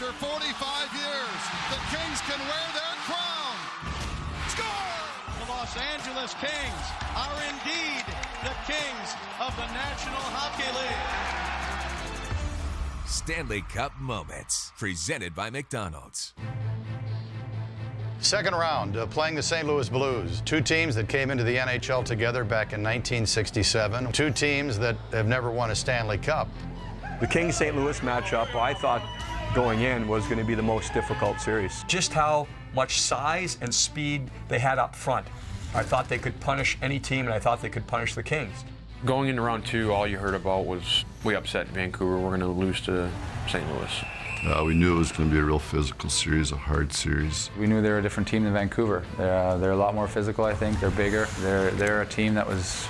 After 45 years, the Kings can wear their crown. Score! The Los Angeles Kings are indeed the kings of the National Hockey League. Stanley Cup moments, presented by McDonald's. Second round, playing the St. Louis Blues. Two teams that came into the NHL together back in 1967. Two teams that have never won a Stanley Cup. The Kings-St. Louis matchup, I thought going in was going to be the most difficult series. Just how much size and speed they had up front. I thought they could punish any team, and I thought they could punish the Kings. Going into round two, all you heard about was we upset Vancouver, we're going to lose to St. Louis. We knew it was going to be a real physical series, a hard series. We knew they were a different team than Vancouver. They're a lot more physical, I think. They're bigger. They're a team that was,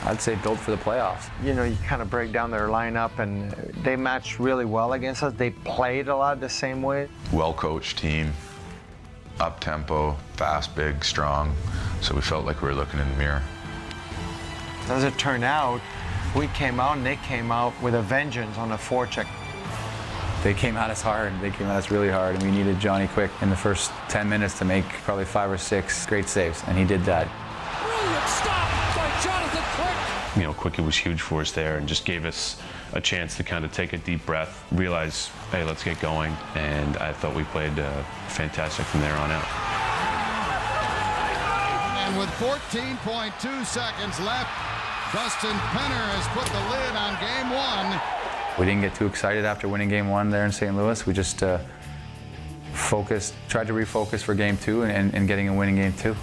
I'd say, built for the playoffs. You know, you kind of break down their lineup, and they matched really well against us. They played a lot the same way. Well-coached team, up-tempo, fast, big, strong. So we felt like we were looking in the mirror. As it turned out, we came out and they came out with a vengeance on the forecheck. They came at us hard. They came at us really hard, and we needed Johnny Quick in the first 10 minutes to make probably 5 or 6 great saves, and he did that. Brilliant stop by Jonathan Quick. You know, Quick was huge for us there and just gave us a chance to kind of take a deep breath, realize, hey, let's get going, and I thought we played fantastic from there on out. And with 14.2 seconds left, Dustin Penner has put the lid on Game 1. We didn't get too excited after winning Game 1 there in St. Louis. We just tried to refocus for Game 2 and getting a winning Game 2.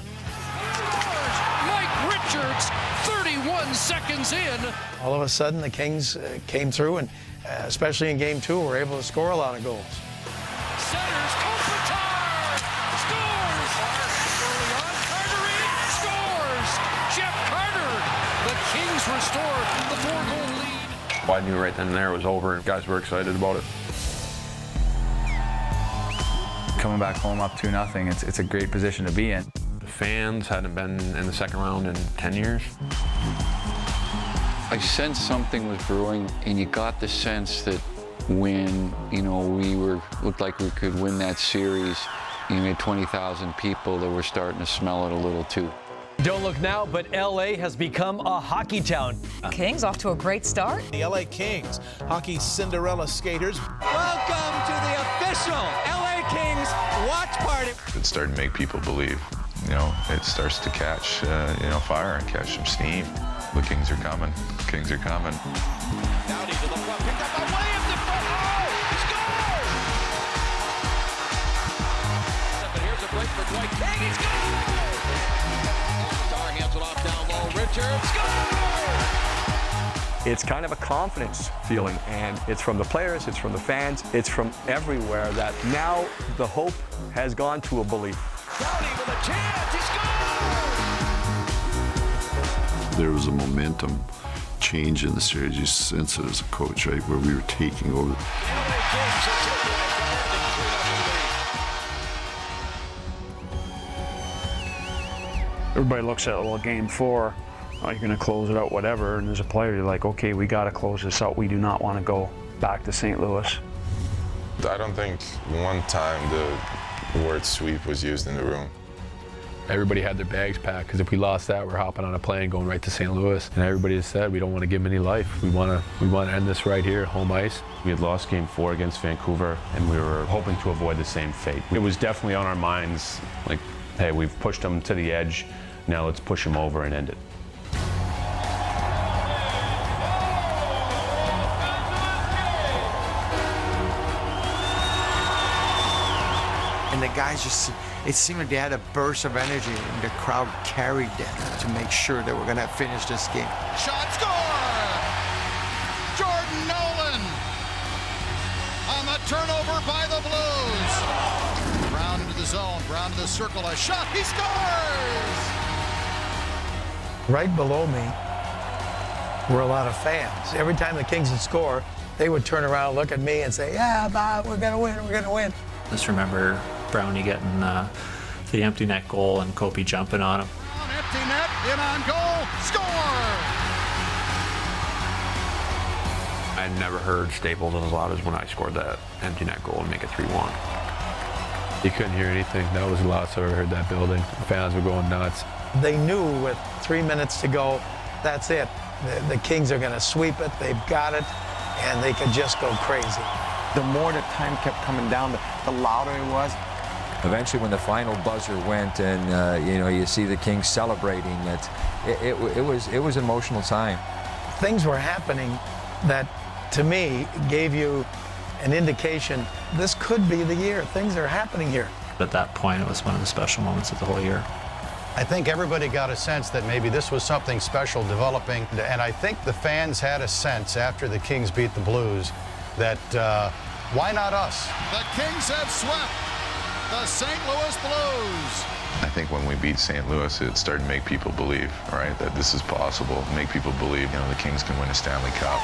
Mike Richards, 31 seconds in. All of a sudden, the Kings came through, and especially in Game 2, were able to score a lot of goals. Centers, Kopitar scores. Early on, Carter scores. Jeff Carter. The Kings restored the 4-goal lead. I knew right then and there it was over, and guys were excited about it. Coming back home up 2-0, it's a great position to be in. The fans hadn't been in the second round in 10 years. I sensed something was brewing, and you got the sense that when, you know, looked like we could win that series, you had 20,000 people that were starting to smell it a little too. Don't look now, but LA has become a hockey town. Kings off to a great start. The LA Kings, hockey Cinderella skaters. Welcome to the official LA Kings watch party. It started to make people believe. You know, it starts to catch, fire and catch some steam. The Kings are coming. The Kings are coming. Dowdy to the front, picked up by Williams in front. Oh, score! But here's a break for Dwight King. He scores! Dar hands it off down low. Richards scores! It's kind of a confidence feeling, and it's from the players, it's from the fans, it's from everywhere that now the hope has gone to a belief. Dowdy with a chance. He scores! There was a momentum change in the series. You sense it as a coach, right, where we were taking over. Everybody looks at, well, Game 4, you're going to close it out, whatever, and as a player, you're like, okay, we got to close this out. We do not want to go back to St. Louis. I don't think one time the word sweep was used in the room. Everybody had their bags packed, because if we lost that, we're hopping on a plane going right to St. Louis. And everybody has said we don't want to give them any life. We want to end this right here, home ice. We had lost Game 4 against Vancouver, and we were hoping to avoid the same fate. It was definitely on our minds, like, hey, we've pushed them to the edge, now let's push them over and end it. And the guys just, it seemed like they had a burst of energy, and the crowd carried them to make sure they were going to finish this game. Shot score! Jordan Nolan on the turnover by the Blues. Brown into the zone, Brown to the circle, a shot, he scores! Right below me were a lot of fans. Every time the Kings would score, they would turn around, look at me, and say, yeah, Bob, we're going to win, we're going to win. Just remember Brownie getting the empty net goal and Kopi jumping on him. On empty net, in on goal, score! I never heard Staples as loud as when I scored that empty net goal and make it 3-1. You couldn't hear anything. That was the loudest I've ever heard that building. The fans were going nuts. They knew with 3 minutes to go, that's it. The Kings are going to sweep it. They've got it, and they could just go crazy. The more that time kept coming down, the louder it was. Eventually, when the final buzzer went, and you see the Kings celebrating, it was an emotional time. Things were happening that, to me, gave you an indication this could be the year. Things are happening here. At that point, it was one of the special moments of the whole year. I think everybody got a sense that maybe this was something special developing, and I think the fans had a sense after the Kings beat the Blues that why not us? The Kings have swept the St. Louis Blues. I think when we beat St. Louis, it started to make people believe, right, that this is possible. Make people believe, the Kings can win a Stanley Cup.